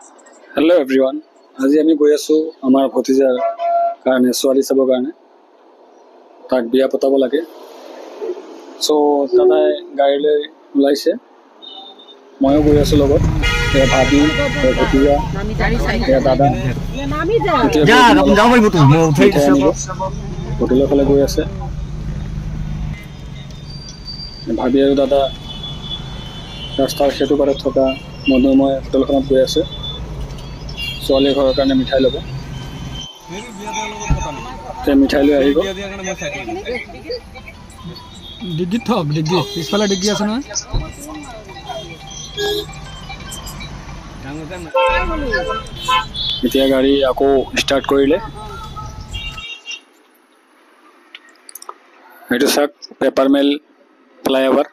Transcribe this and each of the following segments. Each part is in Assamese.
Hello everyone. আজি আমি গৈ আছো আমাৰ ভতিজাৰ কাৰণে ছোৱালী চাবৰ কাৰণে তাক বিয়া পতাব লাগে সো দাদাই গাড়ীলৈ ওলাইছে ময়ো গৈ আছো লগত এ ভাবি এ ভতিজা এ দাদা যা যাও পাৰিব তুমি মই উঠাই দিছো হোটেলৰ ফালে গৈ আছে ভাবি আৰু দাদা ৰাস্তাৰ সেইটো পাৰত থকা মনোময় হোটেলখনত গৈ আছে ছোৱালীৰ ঘৰৰ কাৰণে মিঠাই ল'ব মিঠাই লৈ আহিব ডিগ্গি থক ডিগ্গি পিছফালে ডিগ্গি আছে নহয় এতিয়া গাড়ী আকৌ ষ্টাৰ্ট কৰিলে এইটো চাক পেপাৰ মিল ফ্লাইঅভাৰ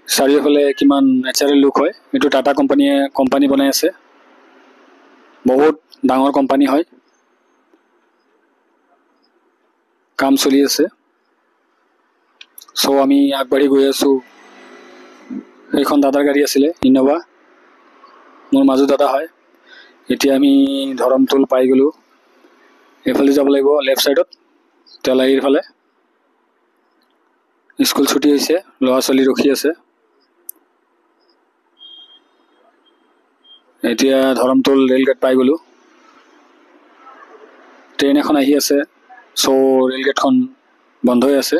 চাৰিওফালে কিমান নেচাৰেল লুক হয় এইটো টাটা কোম্পানী বনাই আছে বহুত ডাঙৰ কোম্পানী হয় কাম চলি আছে সো আমি আগবাঢ়ি গৈ আছো এইখন দাদাৰ গাড়ী আছিলে ইনোভা মোৰ মাজু দাদা হয় এতিয়া আমি ধৰমতুল পাই গলো এফালে যাব লাগিব লেফট সাইডত তেলাইৰ ফালে স্কুল ছুটি হৈছে ল'ৰা ছোৱালী ৰখি আছে এতিয়া ধৰমতুল ৰেলগেট পাই গলো ট্ৰেইন এখন আহি আছে সো ৰেলগেটখন বন্ধ হৈ আছে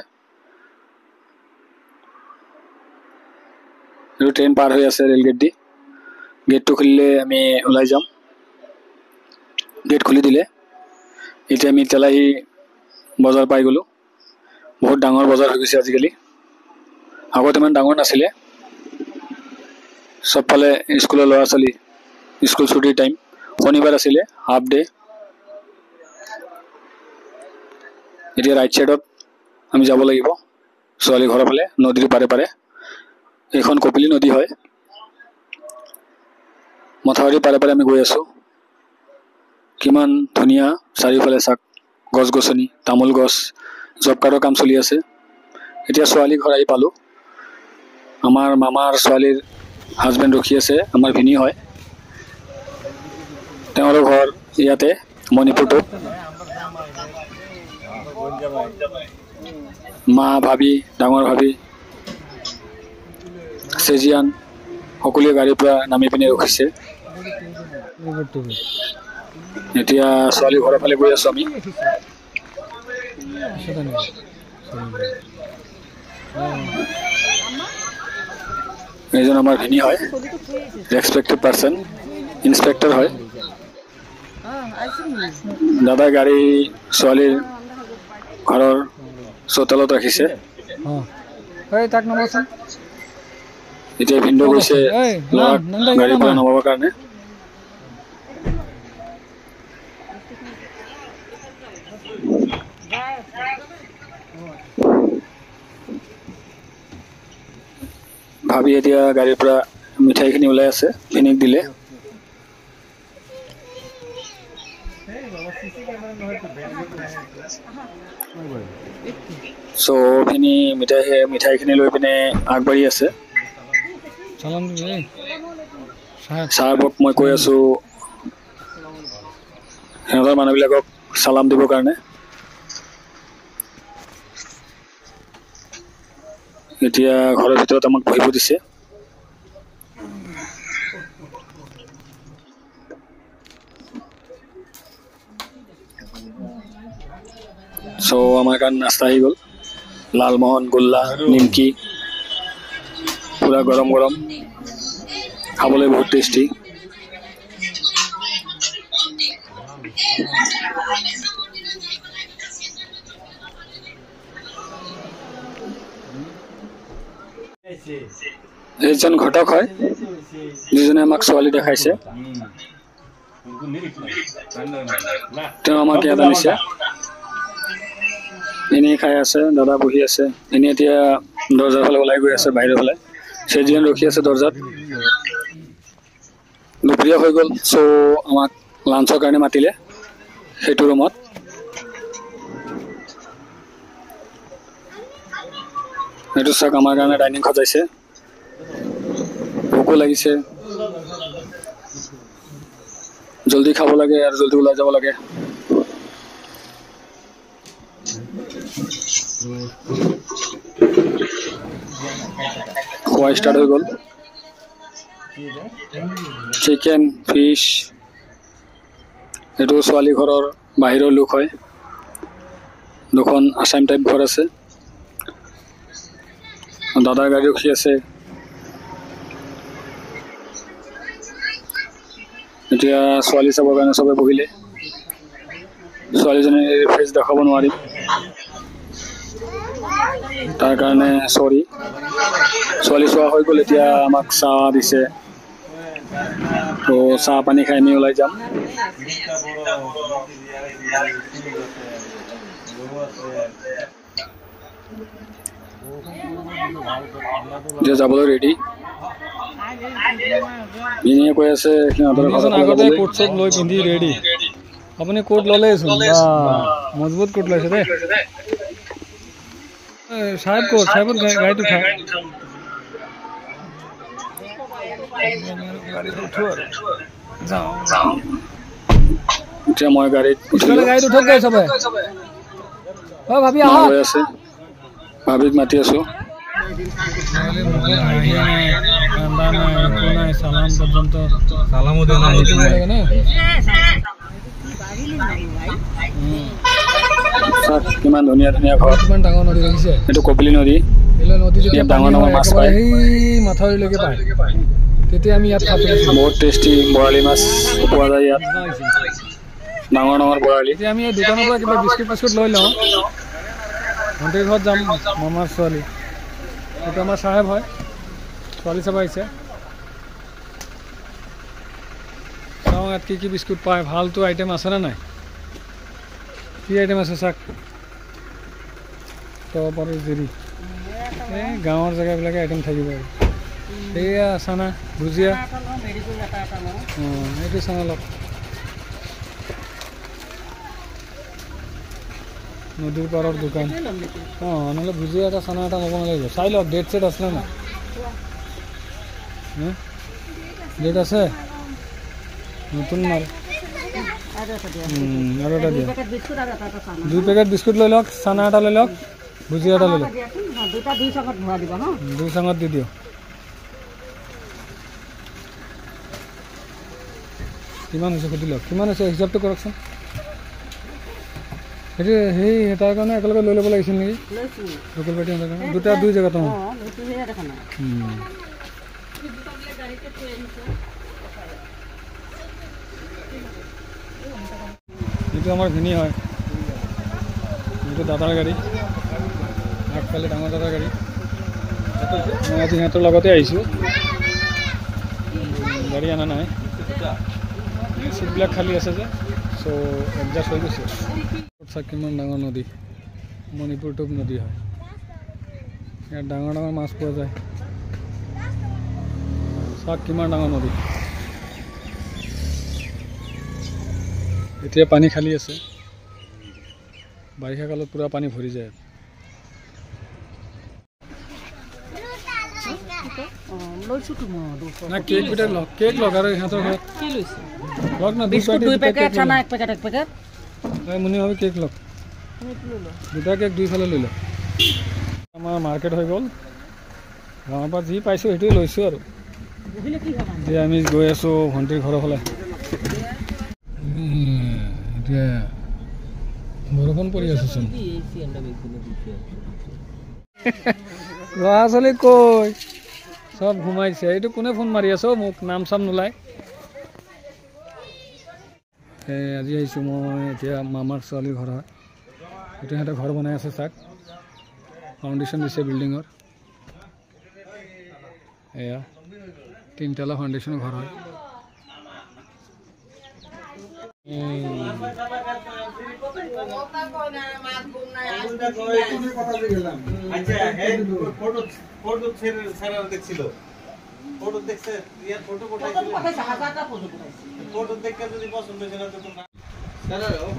আৰু ট্ৰেইন পাৰ হৈ আছে ৰেলগেট দি গেটটো খুলিলে আমি ওলাই যাম গেট খুলি দিলে এতিয়া আমি তেলাহি বজাৰ পাই গলো বহুত ডাঙৰ বজাৰ হৈ গৈছে আজিকালি আগতে ইমান ডাঙৰ নাছিলে সবফালে স্কুলৰ ল'ৰা ছোৱালী স্কুল ছুটিৰ টাইম শনিবাৰ আছিলে হাফ ডে এতিয়া ৰাইট সাইডত আমি যাব লাগিব ছোৱালী ঘৰৰ ফালে নদীৰ পাৰে পাৰে এইখন কপিলি নদী হয় মথাউৰি পাৰে পাৰে আমি গৈ আছো কিমান ধুনীয়া চাৰিওফালে চাক গছ গছনি তামোল গছ জব কাৰ্ডৰ কাম চলি আছে এতিয়া ছোৱালী ঘৰ আহি পালো আমাৰ মামাৰ ছোৱালীৰ হাজবেণ্ড ৰখি আছে আমাৰ ভিনী হয় তেওঁৰ ঘৰ ইয়াতে মণিপুৰটো মা ভাবি ডাঙৰ ভাবি সেজিয়ান সকলোৱে গাড়ীৰ পৰা নামি পিনে ৰখিছে এতিয়া ছোৱালী ঘৰৰ ফালে গৈ আছো আমি এইজন আমাৰ ভিনী হয় ৰেসপেক্টেড পাৰ্সন ইন্সপেক্টৰ হয় দাদা গাড়ী ছোৱালীৰ ঘৰৰ চোতালত ৰাখিছে এতিয়া ভিন্দু গৈছে গাড়ীৰ পৰা নমাবৰ কাৰণে ভাবি এতিয়া গাড়ীৰ পৰা মিঠাইখিনি ওলাই আছে ভিনিক দিলে সো ভিনি মিঠাইখিনি লৈ পিনে আগবাঢ়ি আছে চাহাবক মই কৈ আছো সিহঁতৰ মানুহবিলাকক সালাম দিবৰ কাৰণে এতিয়া ঘৰৰ ভিতৰত আমাক বহিব দিছে সো আমাৰ কাৰণে নাস্তা আহি গ'ল লালমোহন গোল্লা নিমকি পুৰা গৰম গৰম খাবলৈ বহুত টেষ্টি এইজন ঘটক হয় যিজনে আমাক ছোৱালী দেখাইছে তেওঁ আমাক ইয়াত আনিছে এনেই খাই আছে দাদা বহি আছে এনেই এতিয়া দৰ্জাৰ ফালে ওলাই গৈ আছে বাহিৰৰ ফালে সেজিয়ান ৰখি আছে দৰ্জাত দুপৰীয়া হৈ গ'ল সো আমাক লাঞ্চৰ কাৰণে মাতিলে সেইটো ৰুমত এইটো চাক আমাৰ কাৰণে ডাইনিং সজাইছে ভোকো লাগিছে জলদি খাব লাগে আৰু জলদি ওলাই যাব লাগে। খোৱা ষ্টাৰ্ট হৈ গ'ল। Chicken, fish. এইটো ছোৱালী ঘৰৰ বাহিৰৰ লুক হয়। দুখন আছাম টাইপ ঘৰ আছে। দাদাৰ গাড়ী ৰখি আছে। এতিয়া ছোৱালী চাবৰ কাৰণে চবে বহিলে। ছোৱালীজনীৰ ফেচ দেখাব নোৱাৰিম, তাৰ কাৰণে চৰি। ছোৱালী চোৱা হৈ গ'ল। এতিয়া আমাক চাহ দিছে, তো চাহ পানী খাই আমি ওলাই যাম। এতিয়া যাবলৈ ৰেডি। ভিনিয়ে কৈ আছে সিহঁতৰ আগতে কোট চেট লৈ পিন্ধি ৰেডি। আপুনি কোট ল'লেইচোন, মজবুত কোট লৈছে দেই। সাহেব কোট, সাহেবত গাড়ীত উঠা। এতিয়া মই গাড়ীত গাড়ীত উঠক গৈ চবে। ভাবি আহা। আছে, ভাবিক মাতি আছো। কিমান ধুনীয়া ধুনীয়া ঘৰ। কিমান ডাঙৰ নদী দেখিছে? এইটো কপিলী নদী। ইয়াত ডাঙৰ ডাঙৰ মাছ পায়। সেই মাথাউৰিলৈকে পায়। তেতিয়া আমি ইয়াত খাইছিলোঁ। বহুত টেষ্টি বৰালি মাছ পোৱা যায় ইয়াত। ডাঙৰ ডাঙৰ বৰালি। এতিয়া আমি এই দোকানৰ পৰা কিবা বিস্কুট চিস্কুট লৈ লওঁ। ভণ্টিৰ ঘৰত যাম, মামাৰ ছোৱালী। এইটো আমাৰ চাহেব হয়, ছোৱালী চাব আহিছে। চাওঁ ইয়াত কি কি বিস্কুট পায়। ভালটো আইটেম আছেনে নাই? কি আইটেম আছে চাওক। টপ আৰু জেৰি, এই গাঁৱৰ জেগাবিলাকে আইটেম থাকিব আৰু। এয়া চানা, ভুজিয়া। অঁ, এইটো চানা লওক। নদীৰ পাৰৰ দোকান। অঁ, নহ'লে ভুজিয়া এটা চানা এটা ল'ব নালাগিব। চাই লওক ডেট চেট আছিলে নাই। ডেট আছে নতুন মাল। আৰু এটা দিয়া। 2 পেকেট বিস্কুট লৈ লওক, চানা এটা লৈ লওক, ভুজিয়া এটা লৈ লওক। 2 চাঙত দি দিয়ক। কিমান হৈছে সুধি লওক। কিমান হৈছে হিচাপটো কৰকচোন। সেইটো সেই তাৰ কাৰণে একেলগে লৈ ল'ব লাগিছিল নেকি? লোকেল পাৰ্টি কাৰণে দুটা 2 জেগাত। এইটো আমাৰ ভিনি হয়, এইটো দাদাৰ গাড়ী। আগফালে ডাঙৰ দাদাৰ গাড়ী। মই আজি সিহঁতৰ লগতে আহিছোঁ, গাড়ী অনা নাই। চিটবিলাক খালী আছে যে, চ' এডজাষ্ট হৈ গৈছে। চাওক কিমান ডাঙৰ নদী, মণিপুৰ টোপ নদী হয়। ইয়াত ডাঙৰ ডাঙৰ মাছ পোৱা যায়। চাওক কিমান ডাঙৰ নদী। এতিয়া পানী খালী আছে। বাৰিষা কালত পুৰা পানী ভৰি যায়। না কেক পিঠা লওক, কেক লওক আৰু সিহঁতৰ ঘৰত লওক না। 2 পেকেট চানা, 1 পেকেট 1 পেকেট। মুনি ভাবি কেক লওক, 2টা কেক 2 ফালে লৈ লওক। আমাৰ মাৰ্কেট হৈ গ'ল। গাঁৱৰ পৰা যি পাইছোঁ সেইটোৱে লৈছোঁ আৰু। এতিয়া আমি গৈ আছোঁ ভণ্টিৰ ঘৰৰ ফালে। এতিয়া বৰষুণ পৰি আছেচোন। ল'ৰা ছোৱালী কৈ চব ঘুমাইছে। এইটো কোনে ফোন মাৰি আছ মোক? নাম চাম নোলায়। আজি আহিছোঁ মই এতিয়া মামাৰ ছোৱালীৰ ঘৰ হয়। এইটো সিহঁতে ঘৰ বনাই আছে চাওক, ফাউণ্ডেশ্যন দিছে বিল্ডিঙৰ। এয়া 3 তলা ফাউণ্ডেশ্যনৰ ঘৰ হয়।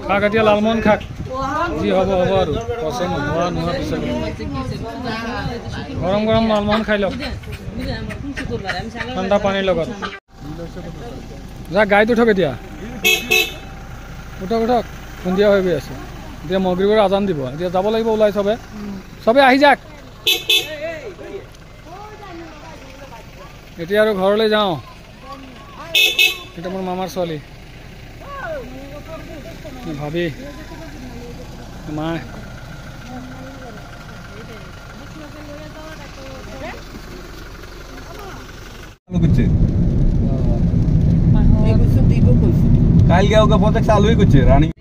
খাক এতিয়া লালমোহন খাক, যি হ'ব হ'ব আৰু পচন্দ নোহোৱা নোহোৱাৰ পিছত গৰম গৰম লালমোহন খাই লওক ঠাণ্ডা পানীৰ লগত। যা গাড়ীত উঠক এতিয়া উঠক উঠক সন্ধিয়া হৈ গৈ আছে এতিয়া মগৰীবৰ আজান দিব এতিয়া যাব লাগিব ওলাই চবে আহি যাক এতিয়া আৰু ঘৰলৈ যাওঁ এটা মোৰ মামাৰ ছোৱালী ভাবি মায়ে কাল গিয়ে ওকে প্ৰজেক্ট চালুই কৰছে ৰানিং